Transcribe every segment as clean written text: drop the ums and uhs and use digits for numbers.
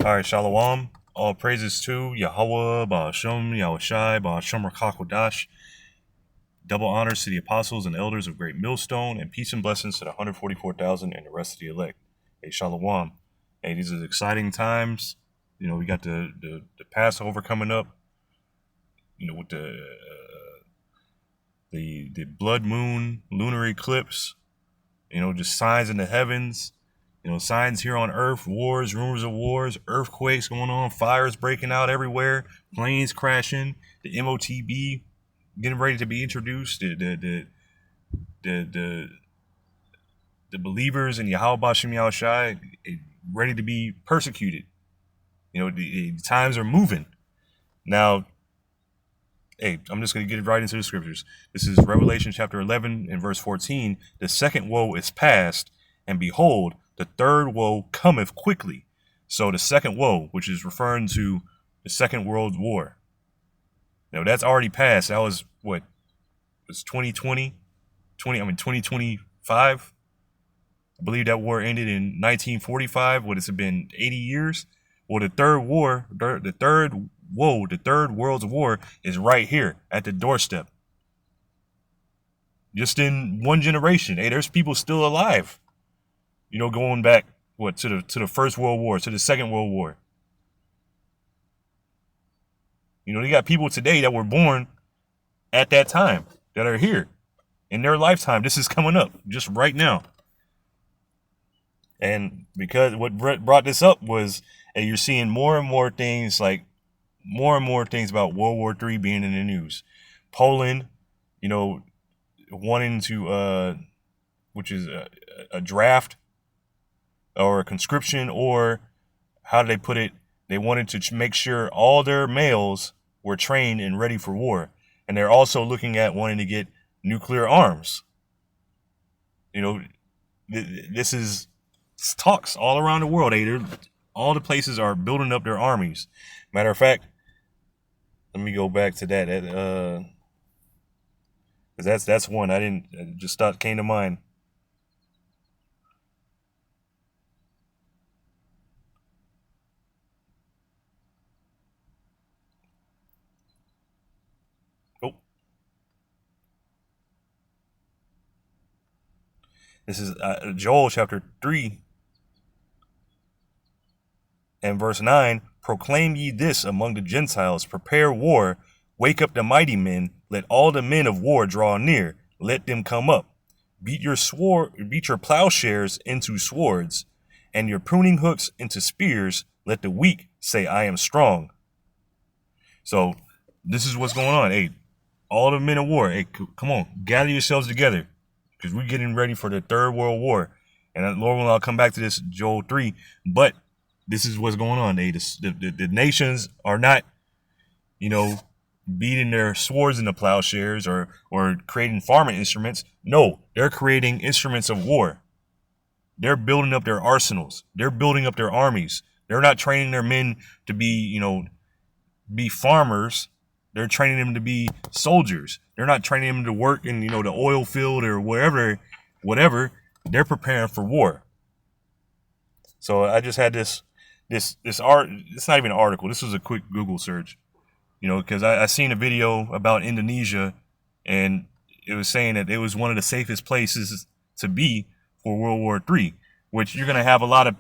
All right, Shalom. All praises to Yahweh, Ba'ashem, Yahushai, Ba'ashem Rakakodash. Double honors to the apostles and elders of Great Millstone, and peace and blessings to the 144,000 and the rest of the elect. Hey, Shalom. Hey, these are exciting times. You know, we got the Passover coming up. You know, with the blood moon, lunar eclipse. You know, just signs in the heavens. You know, signs here on Earth, wars, rumors of wars, earthquakes going on, fires breaking out everywhere, planes crashing, the MOTB getting ready to be introduced, the believers in Yahweh Bashem Yahushai ready to be persecuted. You know, the times are moving. Now, hey, I'm just going to get right into the scriptures. This is Revelation chapter 11 and verse 14. The second woe is past, and behold, the third woe cometh quickly. So the second woe, which is referring to the Second World War. Now that's already passed. That was what? It was 2025. I believe that war ended in 1945. What has it been? 80 years? Well, the third World War is right here at the doorstep. Just in one generation. Hey, there's people still alive. You know, going back to the First World War, to the Second World War. You know, you got people today that were born at that time that are here in their lifetime. This is coming up just right now. And because what Brett brought this up was, and you're seeing more and more things about World War III being in the news. Poland, you know, wanting to, which is a draft or a conscription, or how do they put it? They wanted to make sure all their males were trained and ready for war. And they're also looking at wanting to get nuclear arms. You know, this is talks all around the world. All the places are building up their armies. Matter of fact, let me go back to that. Because that's one came to mind. This is Joel chapter 3 and verse 9. Proclaim ye this among the Gentiles, prepare war, wake up the mighty men, let all the men of war draw near, let them come up. Beat your plowshares into swords, and your pruning hooks into spears. Let the weak say, I am strong. So this is what's going on. Hey, all the men of war, hey, come on, gather yourselves together. Because we're getting ready for the Third World War. And Lord will, I'll come back to this, Joel 3. But this is what's going on. The nations are not, you know, beating their swords into plowshares or creating farming instruments. No, they're creating instruments of war. They're building up their arsenals. They're building up their armies. They're not training their men to be farmers. They're training them to be soldiers. They're not training them to work in, the oil field or whatever. They're preparing for war. So I just had this art. It's not even an article. This was a quick Google search, because I seen a video about Indonesia, and it was saying that it was one of the safest places to be for World War III, which you're going to have a lot of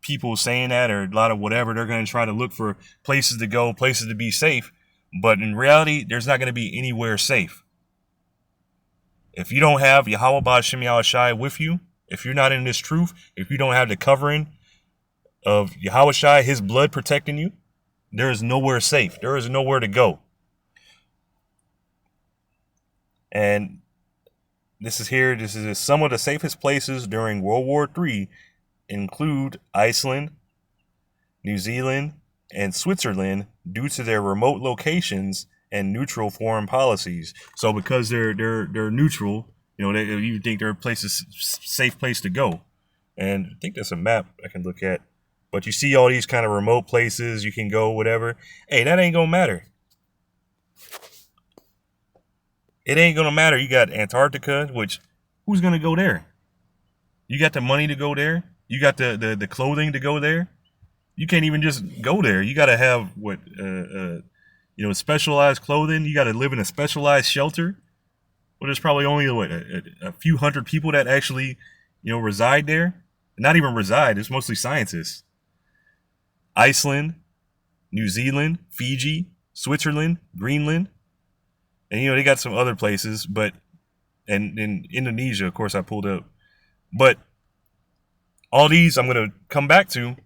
people saying that, or a lot of whatever. They're going to try to look for places to go, places to be safe. But in reality, there's not going to be anywhere safe. If you don't have Yahweh Bashem Yahushai with you, if you're not in this truth, if you don't have the covering of Yahushai, his blood protecting you, there is nowhere safe. There is nowhere to go. And this is some of the safest places during World War III include Iceland, New Zealand, and Switzerland, due to their remote locations and neutral foreign policies. So because they're neutral, you think they're a safe place to go. And I think that's a map I can look at. But you see all these kind of remote places you can go, whatever. Hey, that ain't gonna matter. It ain't gonna matter. You got Antarctica, which who's gonna go there? You got the money to go there. You got the clothing to go there. You can't even just go there. You got to have specialized clothing. You got to live in a specialized shelter. Well, there's probably only a few hundred people that actually, reside there. Not even reside. It's mostly scientists. Iceland, New Zealand, Fiji, Switzerland, Greenland, and they got some other places, but and in Indonesia, of course, I pulled up. But all these I'm going to come back to.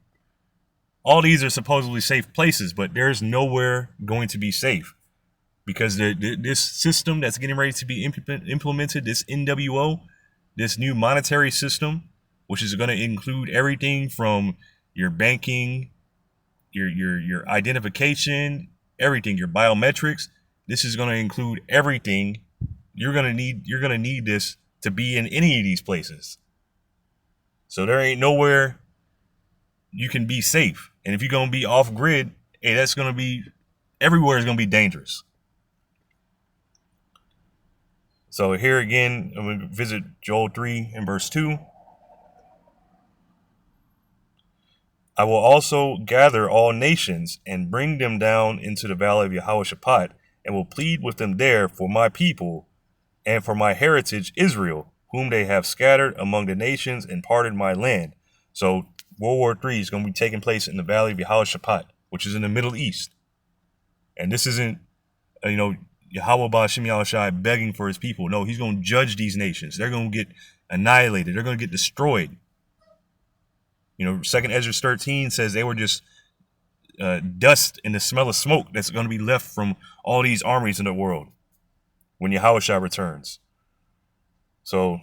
All these are supposedly safe places, but there's nowhere going to be safe because this system that's getting ready to be implemented, this NWO, this new monetary system, which is going to include everything from your banking, your identification, everything, your biometrics. This is going to include everything. You're going to need this to be in any of these places. So there ain't nowhere you can be safe. And if you're going to be off grid, hey, that's going to be, everywhere is going to be dangerous. So here again, I'm going to visit Joel 3 and verse 2. I will also gather all nations and bring them down into the valley of Yehoshaphat, and will plead with them there for my people and for my heritage Israel, whom they have scattered among the nations and parted my land. So World War III is going to be taking place in the valley of Yehoshaphat, which is in the Middle East. And this isn't, Yahweh Ba'Shem Yahushai begging for his people. No, he's going to judge these nations. They're going to get annihilated. They're going to get destroyed. 2nd Ezra 13 says they were just dust and the smell of smoke that's going to be left from all these armies in the world when Yahushua returns. So,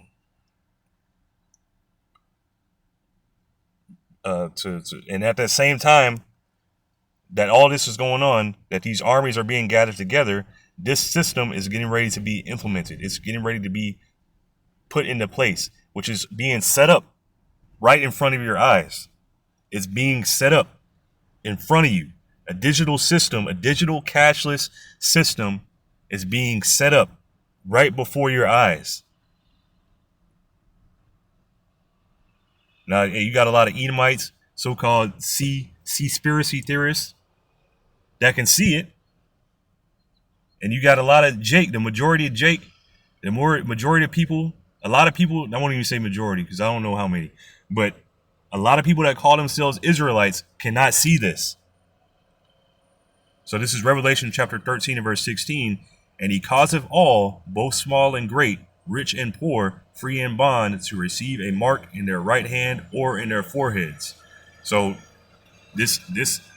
and at that same time that all this is going on, that these armies are being gathered together, this system is getting ready to be implemented. It's getting ready to be put into place, which is being set up right in front of your eyes. It's being set up in front of you. A digital system, a digital cashless system is being set up right before your eyes. Now, you got a lot of Edomites, so-called Seaspiracy theorists that can see it. And you got a lot of Jake, the majority of Jake, majority of people, a lot of people, I won't even say majority because I don't know how many, but a lot of people that call themselves Israelites cannot see this. So this is Revelation chapter 13 and verse 16. And he causeth all, both small and great, rich and poor, free and bond, to receive a mark in their right hand or in their foreheads. So this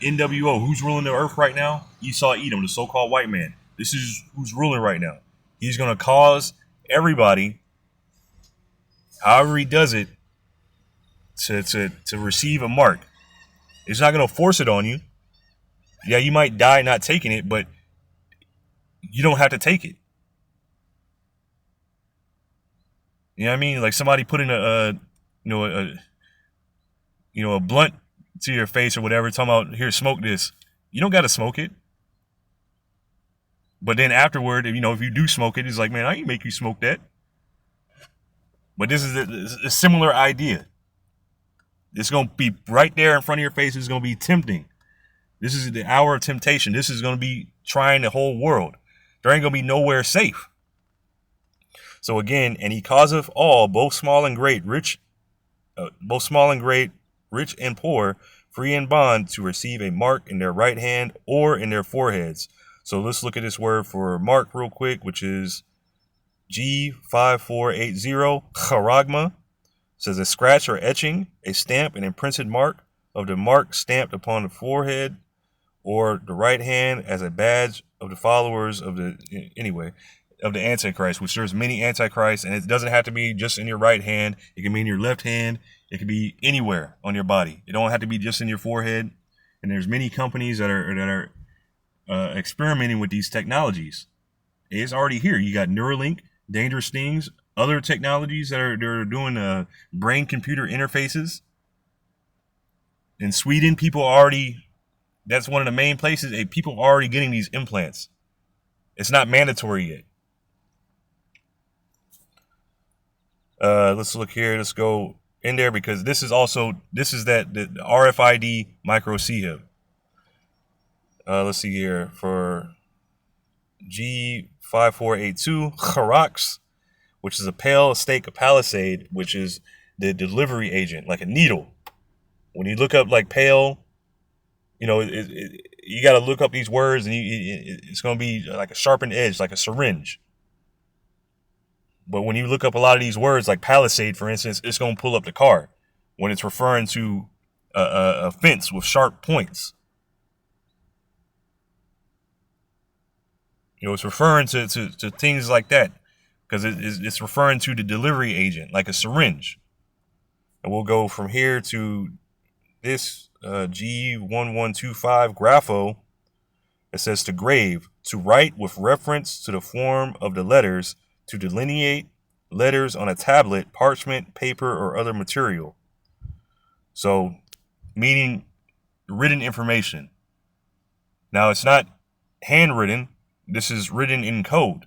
NWO, who's ruling the earth right now? Esau Edom, the so-called white man. This is who's ruling right now. He's going to cause everybody, however he does it, to receive a mark. It's not going to force it on you. Yeah, you might die not taking it, but you don't have to take it. You know what I mean? Like somebody putting a blunt to your face or whatever, talking about, here, smoke this. You don't got to smoke it. But then afterward, if you do smoke it, it's like, man, I ain't make you smoke that. But this is a similar idea. It's going to be right there in front of your face. It's going to be tempting. This is the hour of temptation. This is going to be trying the whole world. There ain't going to be nowhere safe. So again, and he causeth all, both small and great, rich and poor, free and bond, to receive a mark in their right hand or in their foreheads. So let's look at this word for mark real quick, which is G5480, charagma. Says a scratch or etching, a stamp, an imprinted mark of the mark stamped upon the forehead or the right hand as a badge of the followers of the Antichrist, which there's many Antichrists, and it doesn't have to be just in your right hand. It can be in your left hand. It can be anywhere on your body. It don't have to be just in your forehead. And there's many companies that are experimenting with these technologies. It's already here. You got Neuralink, Dangerous Things, other technologies that are doing brain-computer interfaces. In Sweden, that's one of the main places. People are already getting these implants. It's not mandatory yet. Let's look here. Let's go in there because this is that the RFID micro CHIP. Let's see here for G5482 Charax, which is a pale stake palisade, which is the delivery agent, like a needle. When you look up like pale, you know, you got to look up these words, and it's going to be like a sharpened edge, like a syringe. But when you look up a lot of these words, like palisade, for instance, it's going to pull up the car when it's referring to a fence with sharp points. You know, it's referring to things like that because it's referring to the delivery agent, like a syringe. And we'll go from here to this G1125 Grapho. It says to grave, to write with reference to the form of the letters, to delineate letters on a tablet, parchment, paper, or other material. So, meaning written information. Now, it's not handwritten. This is written in code,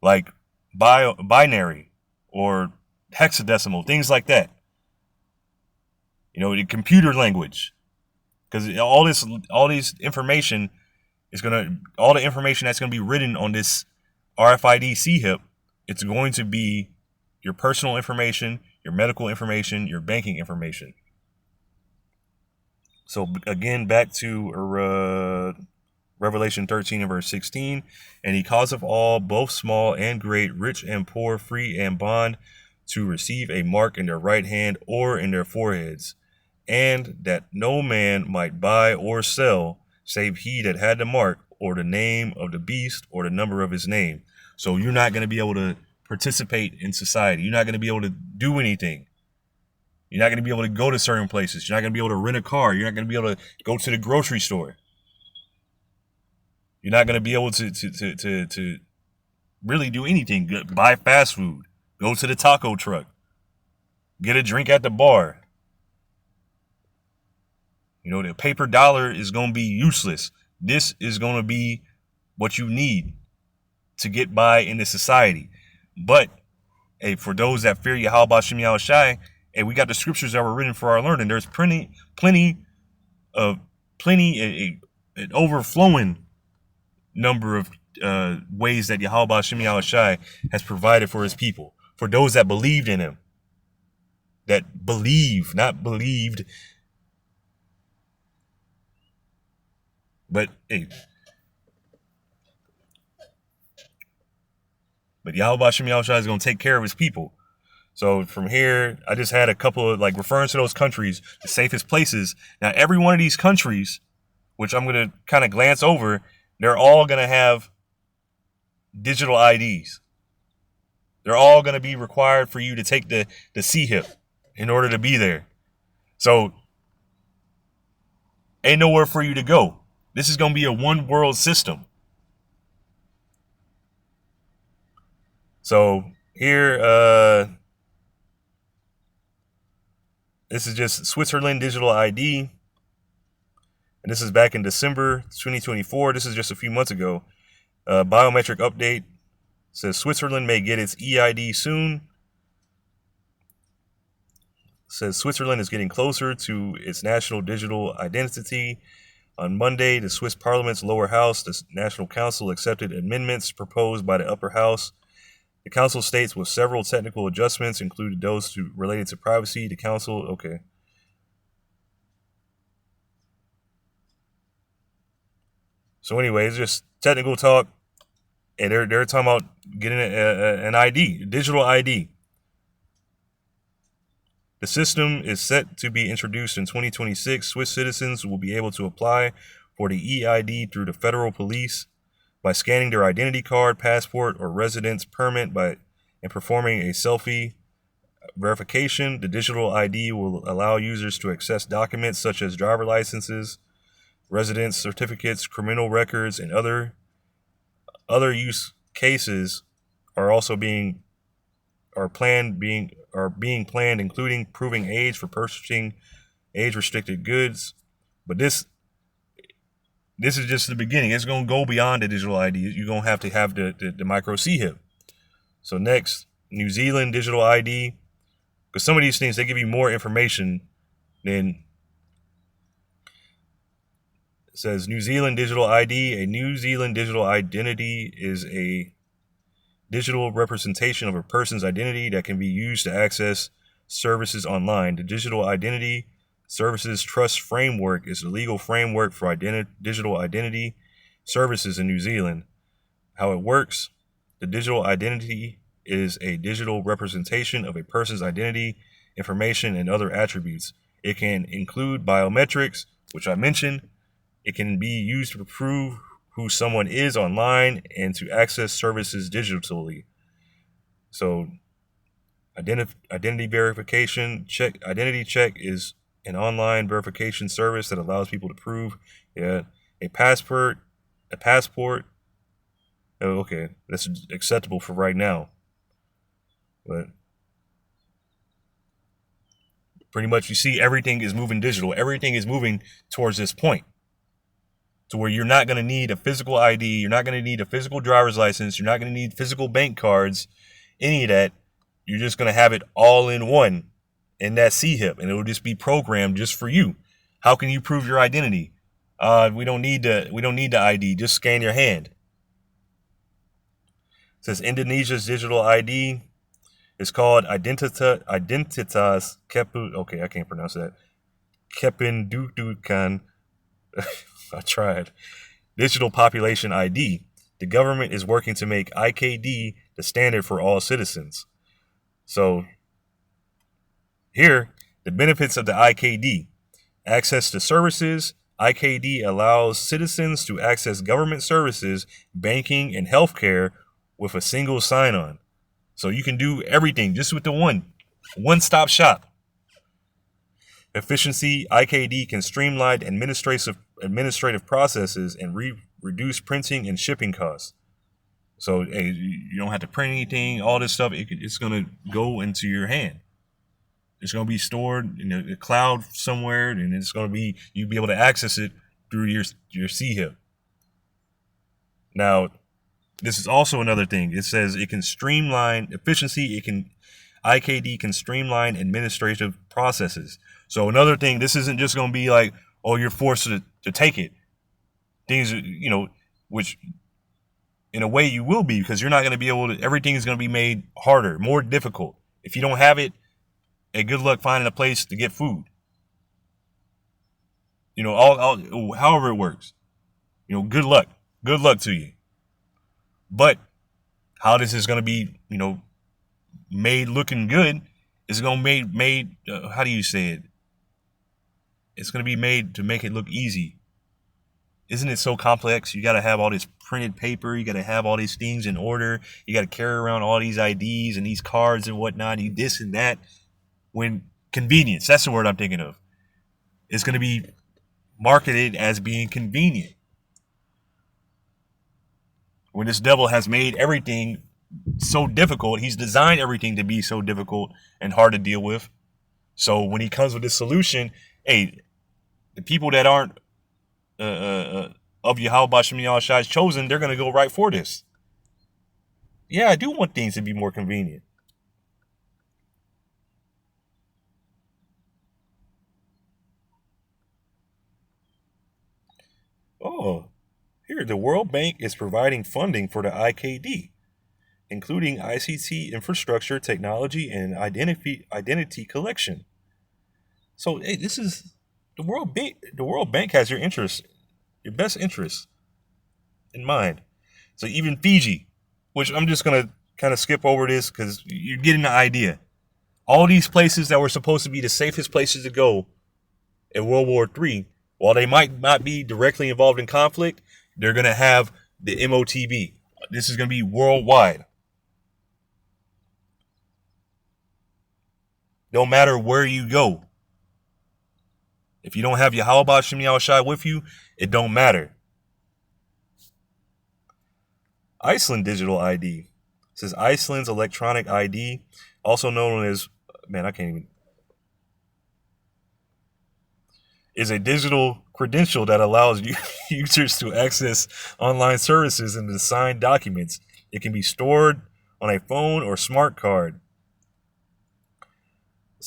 like binary or hexadecimal, things like that. You know, the computer language, because all this information is all the information that's gonna be written on this RFID CHIP, it's going to be your personal information, your medical information, your banking information. So again, back to Revelation 13 and verse 16, and he causeth all, both small and great, rich and poor, free and bond, to receive a mark in their right hand or in their foreheads, and that no man might buy or sell, save he that had the mark, or the name of the beast, or the number of his name. So you're not going to be able to participate in society. You're not going to be able to do anything. You're not going to be able to go to certain places. You're not going to be able to rent a car. You're not going to be able to go to the grocery store. You're not going to be able to really do anything. Buy fast food. Go to the taco truck. Get a drink at the bar. You know, the paper dollar is going to be useless. This is going to be what you need to get by in this society. But, hey, for those that fear Yahweh Shem Yahweh Shai, hey, we got the scriptures that were written for our learning. There's plenty, an overflowing number of ways that Yahweh Shem Yahweh Shai has provided for his people. For those that believed in him. That believe, not believed. But, hey. But Yahweh Shem Yahweh Shai is going to take care of his people. So from here, I just had a couple of, like, referring to those countries, the safest places. Now, every one of these countries, which I'm going to kind of glance over, they're all going to have digital IDs. They're all going to be required for you to take the CHIP in order to be there. So, ain't nowhere for you to go. This is going to be a one world system. So here, this is just Switzerland digital ID. And this is back in December 2024. This is just a few months ago. Biometric update says Switzerland may get its EID soon. Says Switzerland is getting closer to its national digital identity. On Monday, the Swiss Parliament's lower house, the National Council, accepted amendments proposed by the upper house. The council states with several technical adjustments, included those related to privacy. The council, okay. So anyway, it's just technical talk, and they're talking about getting an ID, a digital ID. The system is set to be introduced in 2026. Swiss citizens will be able to apply for the EID through the federal police by scanning their identity card, passport, or residence permit and performing a selfie verification. The digital ID will allow users to access documents such as driver licenses, residence certificates, criminal records, and other use cases are also being planned, including proving age for purchasing age-restricted goods. But this is just the beginning. It's going to go beyond the digital ID. You're going to have the micro CHIP. So next, New Zealand digital ID. Because some of these things, they give you more information than. It says New Zealand digital ID. A New Zealand digital identity is a digital representation of a person's identity that can be used to access services online. The Digital Identity Services Trust Framework is the legal framework for digital identity services in New Zealand. How it works: the digital identity is a digital representation of a person's identity, information, and other attributes. It can include biometrics, which I mentioned. It can be used to prove who someone is online and to access services digitally. So, identity verification check. Identity check is an online verification service that allows people to prove, a passport. Oh, okay, that's acceptable for right now. But pretty much, you see, everything is moving digital. Everything is moving towards this point, to where you're not going to need a physical ID. You're not going to need a physical driver's license. You're not going to need physical bank cards, any of that. You're just going to have it all in one in that CHIP, and it will just be programmed just for you. How can you prove your identity? We don't need the ID. Just scan your hand. It says Indonesia's digital ID is called Identitas Kepu. Okay, I can't pronounce that. Kependudukan. I tried. Digital Population ID. The government is working to make IKD the standard for all citizens. So here, the benefits of the IKD. Access to services. IKD allows citizens to access government services, banking, and healthcare with a single sign-on. So you can do everything just with the one-stop shop. Efficiency. IKD can streamline administrative processes and reduce printing and shipping costs. So you don't have to print anything. All this stuff, it's going to go into your hand. It's going to be stored in the cloud somewhere, and it's going to be, you'll be able to access it through your CHIP. Now, this is also another thing. It says it can streamline efficiency. IKD can streamline administrative processes. So another thing, this isn't just going to be like, oh, you're forced to take it. Things, which in a way you will be, because you're not going to be able to, everything is going to be made harder, more difficult. If you don't have it, hey, good luck finding a place to get food. However it works. Good luck. Good luck to you. But how this is going to be, made looking good is going to be made, how do you say it? It's going to be made to make it look easy. Isn't it so complex? You got to have all this printed paper. You got to have all these things in order. You got to carry around all these IDs and these cards and whatnot, this and that. When convenience, that's the word I'm thinking of. It's going to be marketed as being convenient. When this devil has made everything so difficult, he's designed everything to be so difficult and hard to deal with. So when he comes with this solution, hey, the people that aren't of Yahweh Shem Yahushai's chosen, they're going to go right for this. Yeah, I do want things to be more convenient. Oh, here, the World Bank is providing funding for the IKD, including ICT infrastructure, technology, and identity collection. So, hey, this is the World Bank. The World Bank has your best interests in mind. So even Fiji, which I'm just going to kind of skip over this because you're getting the idea. All these places that were supposed to be the safest places to go in World War III, while they might not be directly involved in conflict, they're going to have the MOTB. This is going to be worldwide. No matter where you go. If you don't have Yahweh Shem Yahushai with you, it don't matter. Iceland digital ID. It says Iceland's electronic ID, also known as, is a digital credential that allows users to access online services and to sign documents. It can be stored on a phone or smart card.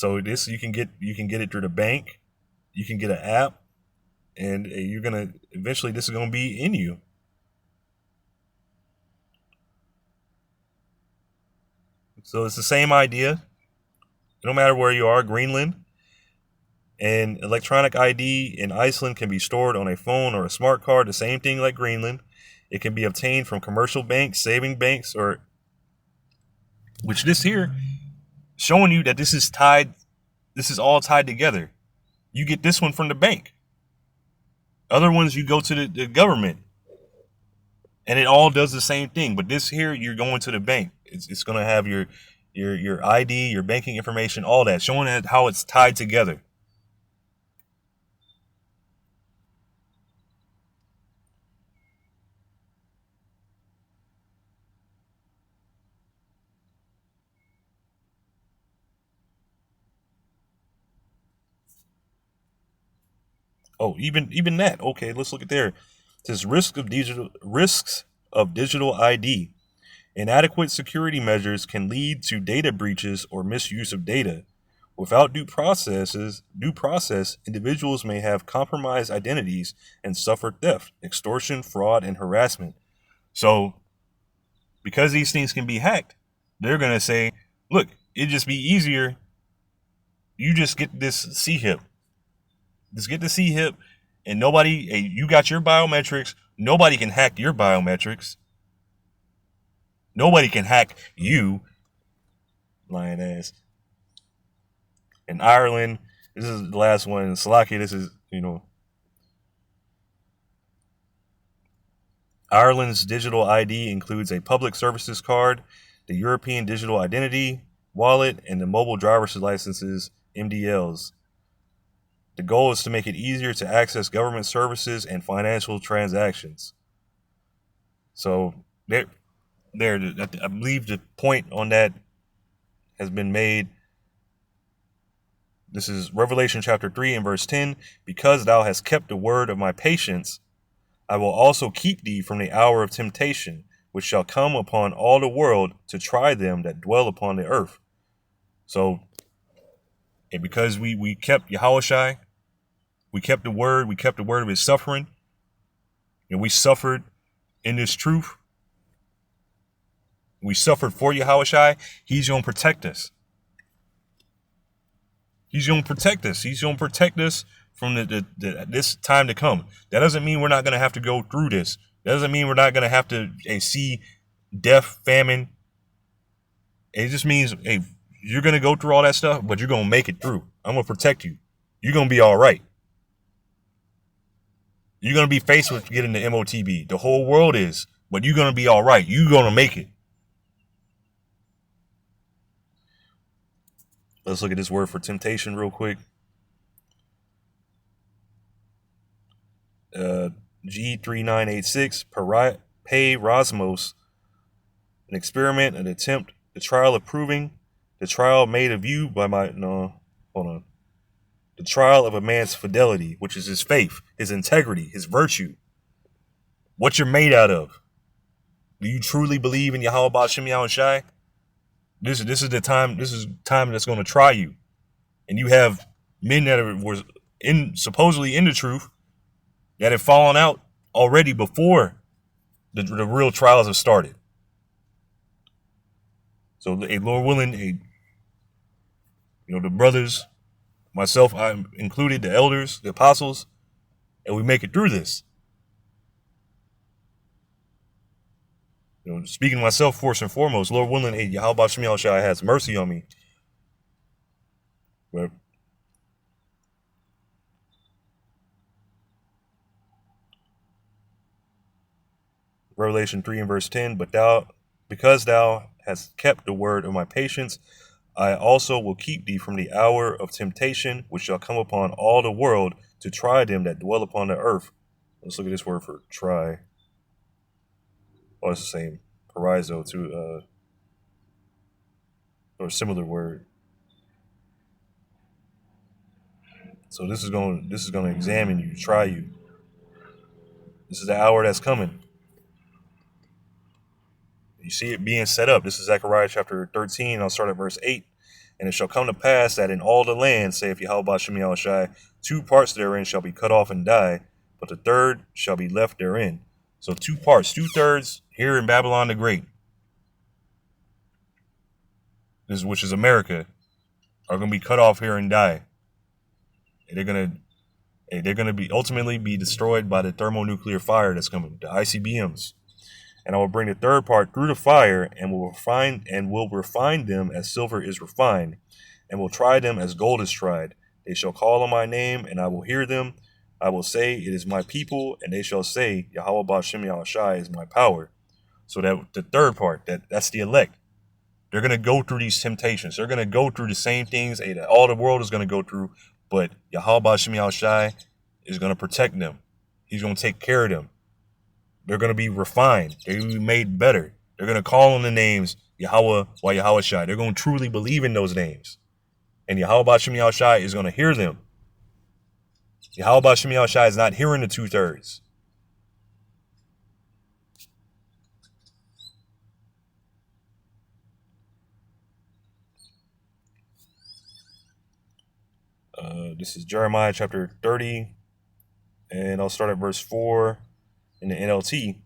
So this you can get it through the bank. You can get an app, and you're gonna eventually this is gonna be in you. So it's the same idea. No matter where you are, Greenland. And electronic ID in Iceland can be stored on a phone or a smart card, the same thing like Greenland. It can be obtained from commercial banks, saving banks, or which this here showing you that this is all tied together. You get this one from the bank. Other ones you go to the government. And it all does the same thing. But this here, you're going to the bank. It's gonna have your ID, your banking information, all that, showing how it's tied together. Oh, even that. Okay, let's look at there. It says risks of digital ID. Inadequate security measures can lead to data breaches or misuse of data. Without due process, individuals may have compromised identities and suffer theft, extortion, fraud, and harassment. So, because these things can be hacked, they're gonna say, "Look, it'd just be easier. You just get this CHIP. Just get the CHIP, and you got your biometrics. Nobody can hack your biometrics. Nobody can hack you, lying ass." In Ireland, this is the last one. In Slovakia, this is, Ireland's digital ID includes a public services card, the European Digital Identity Wallet, and the mobile driver's licenses, MDLs. The goal is to make it easier to access government services and financial transactions. So there, I believe the point on that has been made. This is Revelation chapter 3 and verse 10. Because thou hast kept the word of my patience, I will also keep thee from the hour of temptation, which shall come upon all the world to try them that dwell upon the earth. So, and because we kept Yahushai, we kept the word of his suffering, and we suffered in this truth. We suffered for Yahushai. He's going to protect us. He's going to protect us. He's going to protect us from this time to come. That doesn't mean we're not going to have to go through this. That doesn't mean we're not going to have to see death, famine. It just means, hey, you're going to go through all that stuff, but you're going to make it through. I'm going to protect you. You're going to be all right. You're going to be faced with getting the MOTB. The whole world is, but you're going to be all right. You're going to make it. Let's look at this word for temptation real quick. G3986, peirasmos, an experiment, an attempt, the trial of proving, the trial made of you by the trial of a man's fidelity, which is his faith, his integrity, his virtue, what you're made out of. Do you truly believe in Yahweh Ba'Shem Yahushai? This is the time. This is time that's going to try you, and you have men that were supposedly in the truth that have fallen out already before the real trials have started. So, Lord willing, the brothers, myself, I included, the elders, the apostles, and we make it through this. Speaking to myself first and foremost, Lord willing, Yahweh Ba'Shem Yahushai has mercy on me. But Revelation 3 and verse 10, because thou hast kept the word of my patience, I also will keep thee from the hour of temptation, which shall come upon all the world to try them that dwell upon the earth. Let's look at this word for try. Oh, it's the same. Parizo too, or a similar word. So this is going to examine you, try you. This is the hour that's coming. You see it being set up. This is Zechariah chapter 13. I'll start at verse 8. And it shall come to pass that in all the land, saith Yahweh Shem Yahushai, 2 parts therein shall be cut off and die, but the third shall be left therein. So 2 parts, 2/3 here in Babylon the Great, which is America, are going to be cut off here and die. And they're going to be ultimately be destroyed by the thermonuclear fire that's coming, the ICBMs. And I will bring the third part through the fire, and will refine them as silver is refined, and will try them as gold is tried. They shall call on my name, and I will hear them. I will say, it is my people, and they shall say, Yahweh Ba'Shem Yahushai is my power. So that the third part, that's the elect. They're going to go through these temptations. They're going to go through the same things that all the world is going to go through, but Yahweh Ba'Shem Yahushai is going to protect them. He's going to take care of them. They're going to be refined. They're going to be made better. They're going to call on the names Yahweh or Yahushai. They're going to truly believe in those names. And Yahweh Ba'Shem Yahushai is going to hear them. Yahweh Ba'Shem Yahushai is not hearing the 2/3. This is Jeremiah chapter 30, and I'll start at verse 4 in the NLT.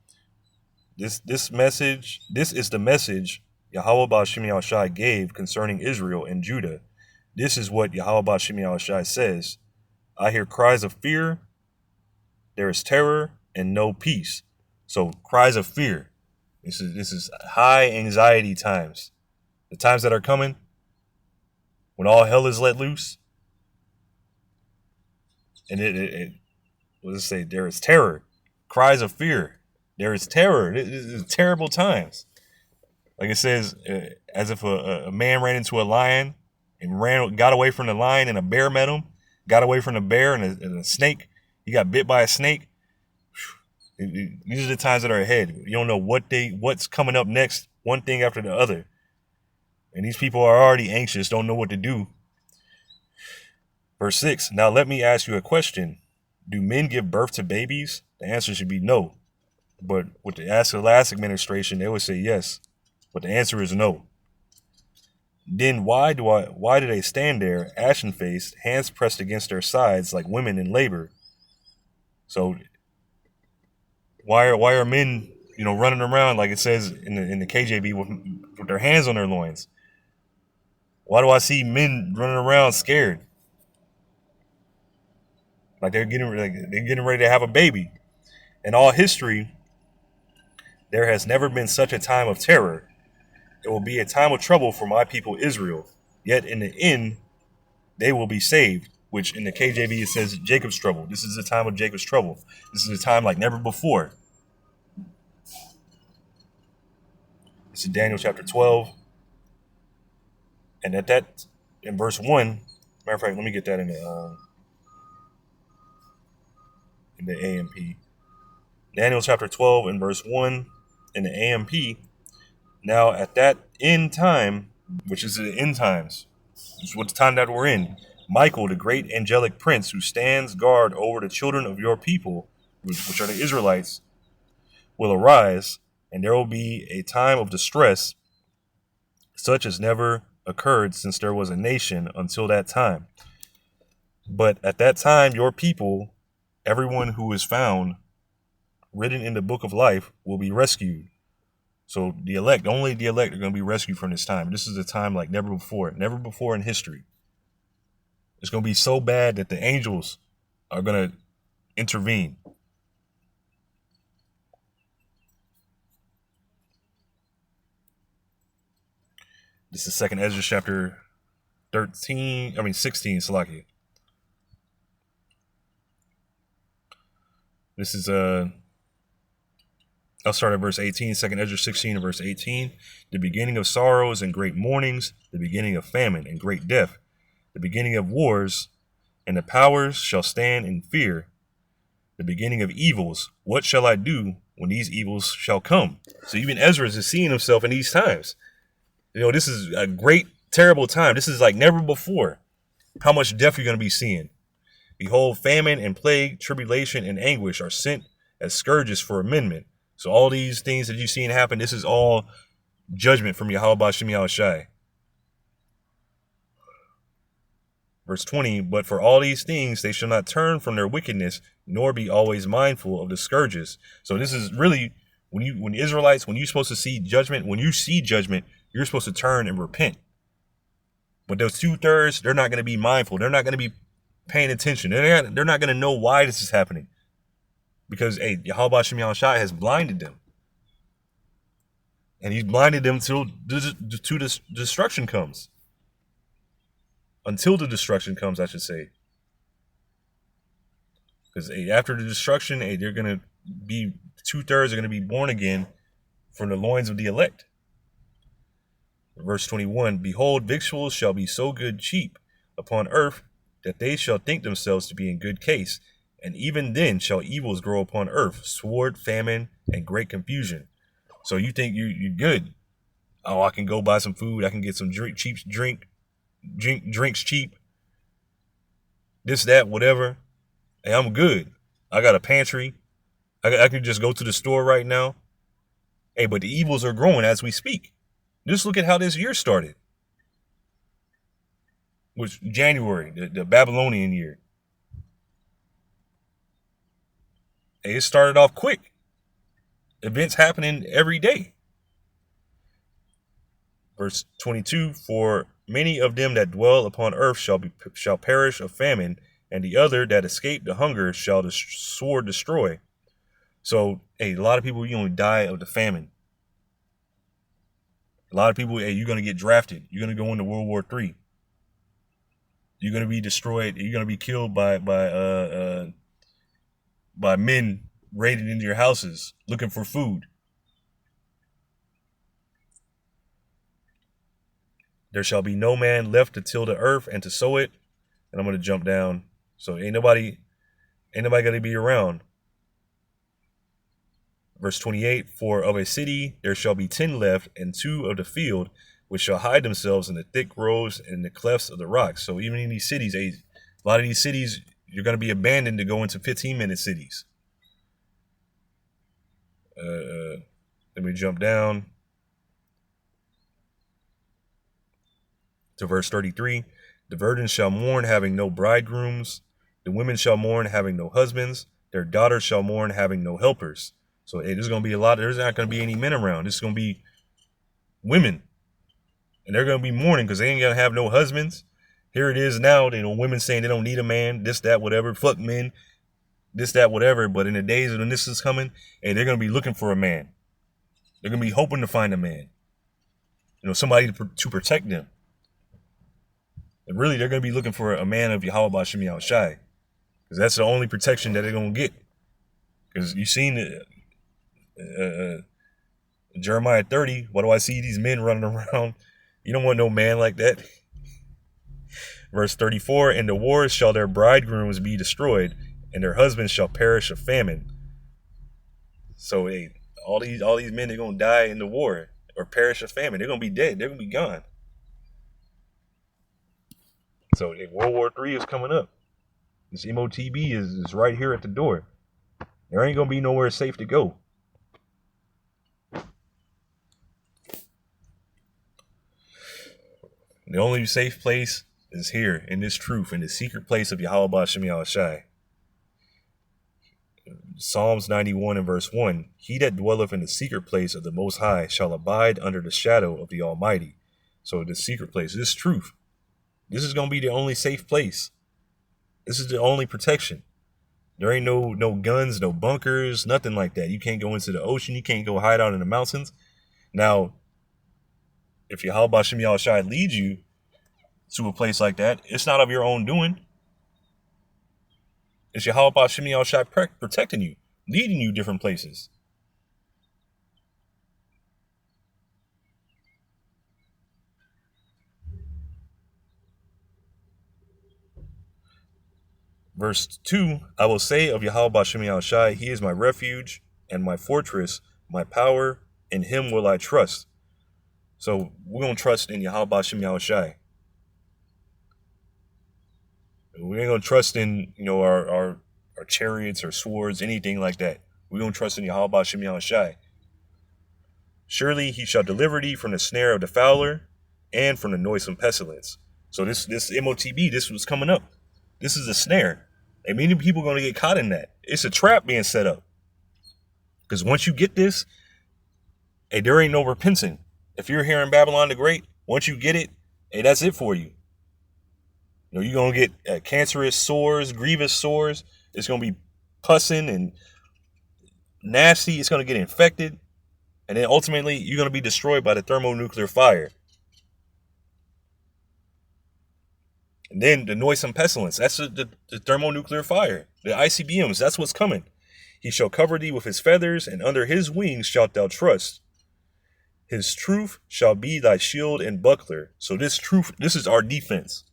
This is the message Yahweh Ba'Shem Yahushai gave concerning Israel and Judah. This is what Yahweh Ba'Shem Yahushai says. I hear cries of fear, there is terror and no peace. So cries of fear. This is high anxiety times. The times that are coming when all hell is let loose. And what does it say? There is terror, cries of fear. There is terror. It is terrible times. Like it says, as if a man ran into a lion and got away from the lion, and a bear met him. Got away from the bear and a snake. He got bit by a snake. These are the times that are ahead. You don't know what's coming up next, one thing after the other. And these people are already anxious, don't know what to do. Verse 6, now let me ask you a question. Do men give birth to babies? The answer should be no. But with the last administration, they would say yes. But the answer is no. Then why do they stand there, ashen-faced, hands pressed against their sides like women in labor? So why are men, running around like it says in the KJV with their hands on their loins? Why do I see men running around scared? Like they're getting ready to have a baby. In all history, there has never been such a time of terror. It will be a time of trouble for my people Israel. Yet in the end, they will be saved, which in the KJV it says Jacob's trouble. This is the time of Jacob's trouble. This is a time like never before. This is Daniel chapter 12. And in verse 1, matter of fact, let me get that in the AMP. Daniel chapter 12 and verse 1 in the AMP. Now at that end time, which is the end times, which is what the time that we're in, Michael, the great angelic prince who stands guard over the children of your people, which are the Israelites, will arise, and there will be a time of distress such as never occurred since there was a nation until that time. But at that time, your people, everyone who is found written in the book of life, will be rescued. So only the elect are going to be rescued from this time. This is a time like never before in history. It's going to be so bad that the angels are going to intervene. This is 2nd Ezra chapter 16, Salakia. This is I'll start at verse 18, 2nd Ezra 16 and verse 18. The beginning of sorrows and great mournings, the beginning of famine and great death, the beginning of wars, and the powers shall stand in fear. The beginning of evils, what shall I do when these evils shall come? So even Ezra is seeing himself in these times. This is a great, terrible time. This is like never before. How much death you're going to be seeing. Behold, famine and plague, tribulation and anguish are sent as scourges for amendment. So all these things that you've seen happen, this is all judgment from Yahweh Ba'Shem Yahushai. Verse 20, but for all these things they shall not turn from their wickedness, nor be always mindful of the scourges. So this is really when Israelites, when you're supposed to see judgment, when you see judgment, you're supposed to turn and repent. But those 2/3, they're not going to be mindful. They're not going to be paying attention. They're not going to know why this is happening. Because, Yahweh Shem Yahushai has blinded them. And he's blinded them till the destruction comes. Until the destruction comes, I should say. Because after the destruction, they're going to be, 2/3 are going to be born again from the loins of the elect. Verse 21, behold, victuals shall be so good cheap upon earth that they shall think themselves to be in good case. And even then shall evils grow upon earth, sword, famine, and great confusion. So you think you're good. Oh, I can go buy some food. I can get some drinks cheap. This, that, whatever. Hey, I'm good. I got a pantry. I can just go to the store right now. Hey, but the evils are growing as we speak. Just look at how this year started. Which January, the Babylonian year. Hey, it started off quick. Events happening every day. Verse 22, for many of them that dwell upon earth shall perish of famine, and the other that escape the hunger shall the sword destroy. So, a lot of people, you're going to die of the famine. A lot of people, you're going to get drafted. You're going to go into World War III. You're going to be destroyed. You're going to be killed by men raiding into your houses looking for food. There shall be no man left to till the earth and to sow it. And I'm going to jump down. So ain't nobody going to be around. Verse 28, for of a city there shall be 10 left, and 2 of the field, which shall hide themselves in the thick groves and in the clefts of the rocks. So even in these cities, a lot of these cities, you're going to be abandoned to go into 15-minute cities. Let me jump down to verse 33. The virgins shall mourn, having no bridegrooms. The women shall mourn, having no husbands. Their daughters shall mourn, having no helpers. So there's going to be there's not going to be any men around. This is going to be women. And they're going to be mourning because they ain't going to have no husbands. Here it is now, women saying they don't need a man, this, that, whatever, fuck men, this, that, whatever. But in the days when this is coming, they're going to be looking for a man. They're going to be hoping to find a man. Somebody to protect them. And really, they're going to be looking for a man of Yahweh Shem Yahushai. Because that's the only protection that they're going to get. Because you've seen it. Jeremiah 30, why do I see these men running around? You don't want no man like that. Verse 34, in the wars shall their bridegrooms be destroyed, and their husbands shall perish of famine. So all these men, they're going to die in the war or perish of famine. They're going to be dead. They're going to be gone. So World War III is coming up. This MOTB is right here at the door. There ain't going to be nowhere safe to go. The only safe place is here in this truth, in the secret place of Yahweh Shem Yahushai. Psalms 91 and verse 1, he that dwelleth in the secret place of the Most High shall abide under the shadow of the Almighty. So the secret place, this truth, this is going to be the only safe place. This is the only protection. There ain't no guns, no bunkers, nothing like that. You can't go into the ocean. You can't go hide out in the mountains. Now, if Yahweh Shem Yahushai leads you to a place like that, it's not of your own doing. It's Yahweh Shem Yahushai protecting you, leading you different places. Verse 2, I will say of Yahweh Shem Yahushai, he is my refuge and my fortress, my power, in him will I trust. So we're going to trust in Yahweh Shem Yahushai. We ain't going to trust in, our chariots or swords, anything like that. We're going to trust in Yahweh Shem Yahushai. Surely he shall deliver thee from the snare of the fowler and from the noisome pestilence. So this MOTB, this was coming up. This is a snare. And many people are going to get caught in that. It's a trap being set up. Because once you get this, hey, there ain't no repenting. If you're hearing Babylon the Great, once you get it, hey, that's it for you. You know, you're going to get cancerous sores, grievous sores. It's going to be pussing and nasty. It's going to get infected. And then ultimately, you're going to be destroyed by the thermonuclear fire. And then the noisome pestilence, that's the thermonuclear fire. The ICBMs, that's what's coming. He shall cover thee with his feathers, and under his wings shalt thou trust. His truth shall be thy shield and buckler. So this truth, this is our defense.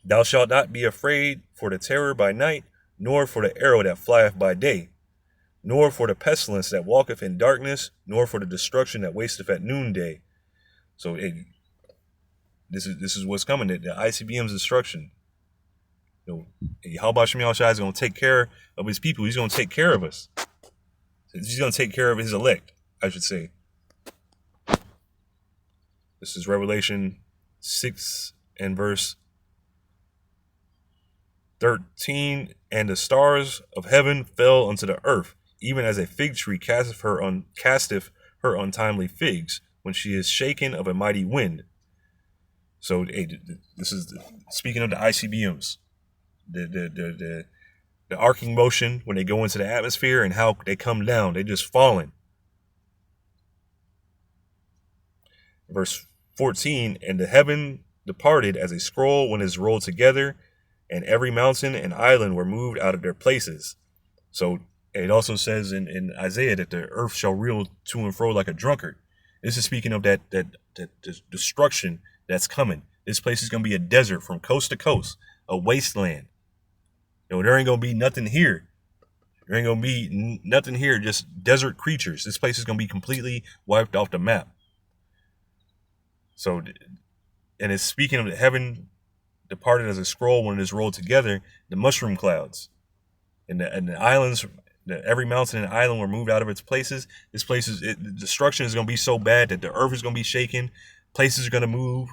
Thou shalt not be afraid for the terror by night, nor for the arrow that flieth by day, nor for the pestilence that walketh in darkness, nor for the destruction that wasteth at noonday. So this is what's coming. The ICBM's destruction. You know, Yahweh Shem Yahushua is going to take care of his people. He's going to take care of us. He's going to take care of his elect, I should say. This is Revelation 6 and verse 13. And the stars of heaven fell unto the earth, even as a fig tree casteth her untimely figs, when she is shaken of a mighty wind. So this is speaking of the ICBMs, the arcing motion when they go into the atmosphere and how they come down. They just falling. Verse 14, and the heaven departed as a scroll when it is rolled together, and every mountain and island were moved out of their places. So it also says in Isaiah that the earth shall reel to and fro like a drunkard. This is speaking of that destruction that's coming. This place is going to be a desert from coast to coast, a wasteland. You know, there ain't going to be nothing here. There ain't going to be nothing here, just desert creatures. This place is going to be completely wiped off the map. So, and it's speaking of the heaven departed as a scroll when it is rolled together, the mushroom clouds and the islands. Every mountain and island were moved out of its places. This place the destruction is going to be so bad that the earth is going to be shaken. Places are going to move.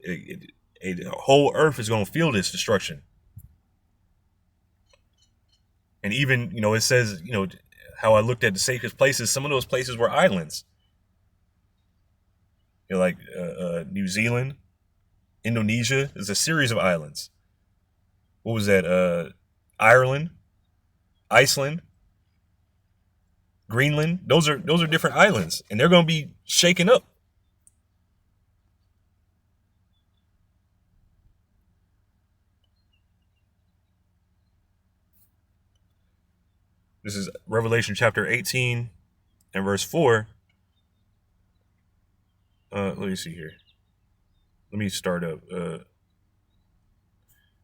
The whole earth is going to feel this destruction. And even, you know, it says, you know, how I looked at the safest places. Some of those places were islands. You know, like New Zealand, Indonesia. There's a series of islands. What was that? Ireland, Iceland, Greenland. Those are different islands, and they're going to be shaken up. This is Revelation chapter 18 and verse 4. Let me see here. Let me start up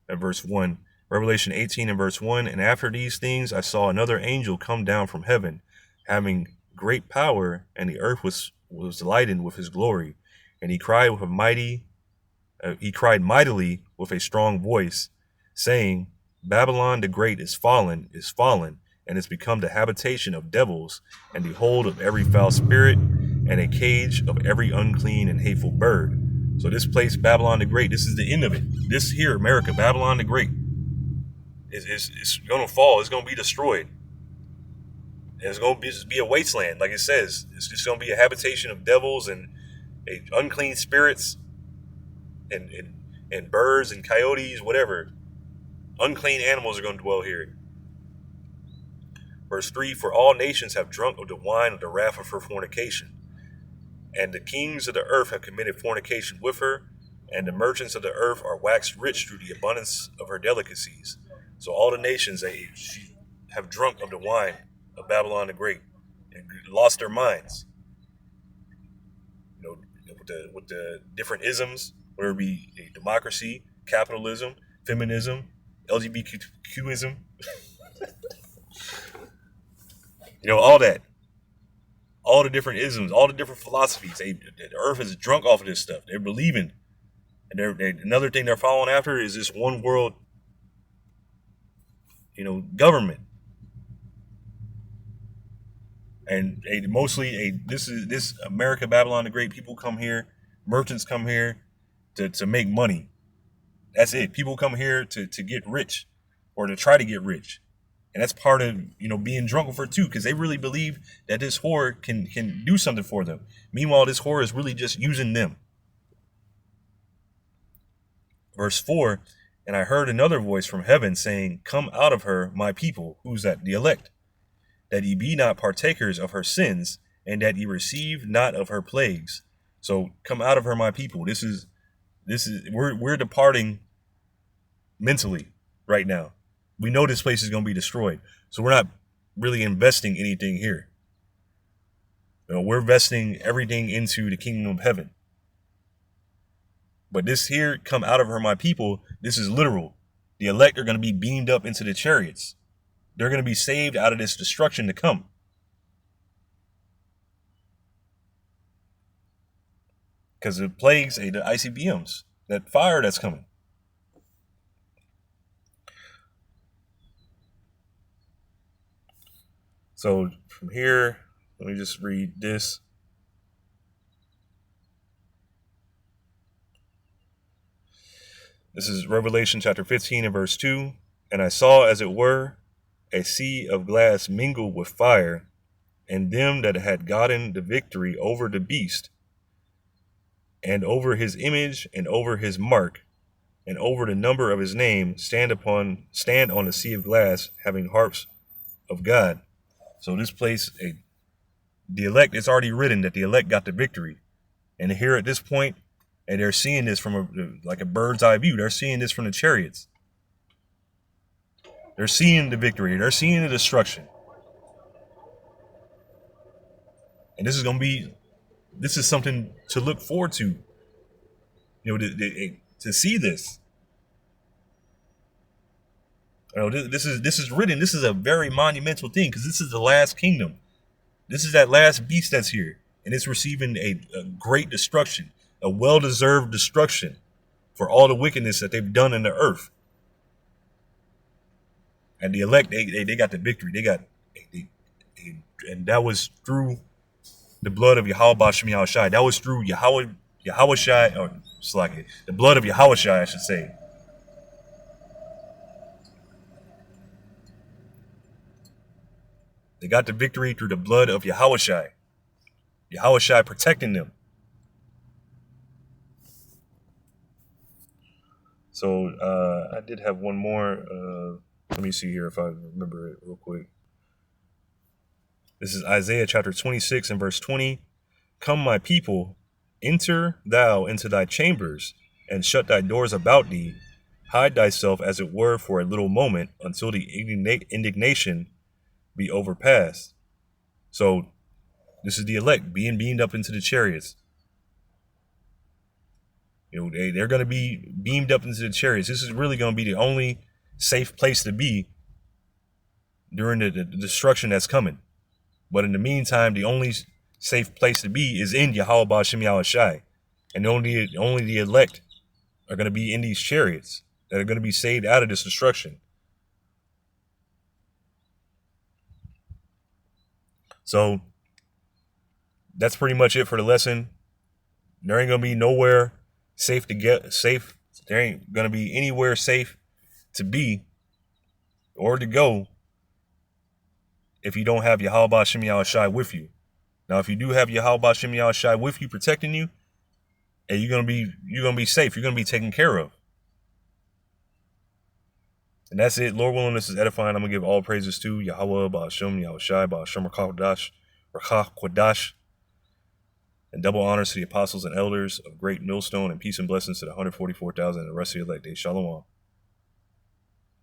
at verse 1. Revelation 18 and verse 1. And after these things I saw another angel come down from heaven, having great power, and the earth was lightened with his glory. And he cried mightily with a strong voice, saying, Babylon the great is fallen, and is become the habitation of devils, and the hold of every foul spirit, and a cage of every unclean and hateful bird. So this place, Babylon the Great, this is the end of it. This here, America, Babylon the Great, is going to fall. It's going to be destroyed. It's going to be a wasteland, like it says. It's just going to be a habitation of devils and unclean spirits and birds and coyotes, whatever. Unclean animals are going to dwell here. Verse 3, for all nations have drunk of the wine of the wrath of her fornication. And the kings of the earth have committed fornication with her, and the merchants of the earth are waxed rich through the abundance of her delicacies. So all the nations have drunk of the wine of Babylon the Great and lost their minds. You know, with the different isms, whether it be democracy, capitalism, feminism, LGBTQism, you know, all that. All the different isms, all the different philosophies. The earth is drunk off of this stuff. They're believing. And another thing they're following after is this one world, you know, government. And this America, Babylon the Great, people come here, merchants come here to make money. That's it. People come here to get rich or to try to get rich. And that's part of, being drunk for too, because they really believe that this whore can do something for them. Meanwhile, this whore is really just using them. Verse 4, and I heard another voice from heaven saying, come out of her, my people. Who's that? The elect. That ye be not partakers of her sins, and that ye receive not of her plagues. So come out of her, my people. We're departing mentally right now. We know this place is going to be destroyed. So we're not really investing anything here. We're investing everything into the kingdom of heaven. But this here, come out of her, my people, this is literal. The elect are going to be beamed up into the chariots. They're going to be saved out of this destruction to come. Because the plagues, the ICBMs, that fire that's coming. So from here, let me just read this. This is Revelation chapter 15 and verse 2. And I saw, as it were, a sea of glass mingled with fire, and them that had gotten the victory over the beast, and over his image, and over his mark, and over the number of his name, stand on the sea of glass, having harps of God. So this place, the elect, it's already written that the elect got the victory. And here at this point, and they're seeing this from like a bird's eye view. They're seeing this from the chariots. They're seeing the victory. They're seeing the destruction. And this is something to look forward to. To see this. This is written. This is a very monumental thing because this is the last kingdom. This is that last beast that's here, and it's receiving a great destruction, a well-deserved destruction for all the wickedness that they've done in the earth. And the elect, they got the victory. And that was through the blood of Yahweh Ba'Shem Yahushai. That was through Yahushai, or Slaki, the blood of Yahushai, I should say. They got the victory through the blood of Yahushai. Yahushai protecting them. So I did have one more. Let me see here if I remember it real quick. This is Isaiah chapter 26 and verse 20. Come, my people, enter thou into thy chambers, and shut thy doors about thee. Hide thyself, as it were, for a little moment, until the indignation be overpassed. So this is the elect being beamed up into the chariots. They're going to be beamed up into the chariots. This is really going to be the only safe place to be during the destruction that's coming. But in the meantime, the only safe place to be is in Yahweh Ba'Shem Yahushai. And only the elect are going to be in these chariots that are going to be saved out of this destruction. So that's pretty much it for the lesson. There ain't going to be nowhere safe to get safe. There ain't going to be anywhere safe to be or to go if you don't have Yahweh Ba'Shem Yahushai with you. Now, if you do have Yahweh Ba'Shem Yahushai with you, protecting you, and you're gonna be safe. You're gonna be taken care of. And that's it. Lord willing, this is edifying. I'm gonna give all praises to Yahweh Ba'Shem Yahushai Ba'Shem Rakah Kodash, and double honors to the apostles and elders of Great Millstone, and peace and blessings to the 144,000 and the rest of the elect. Shalom.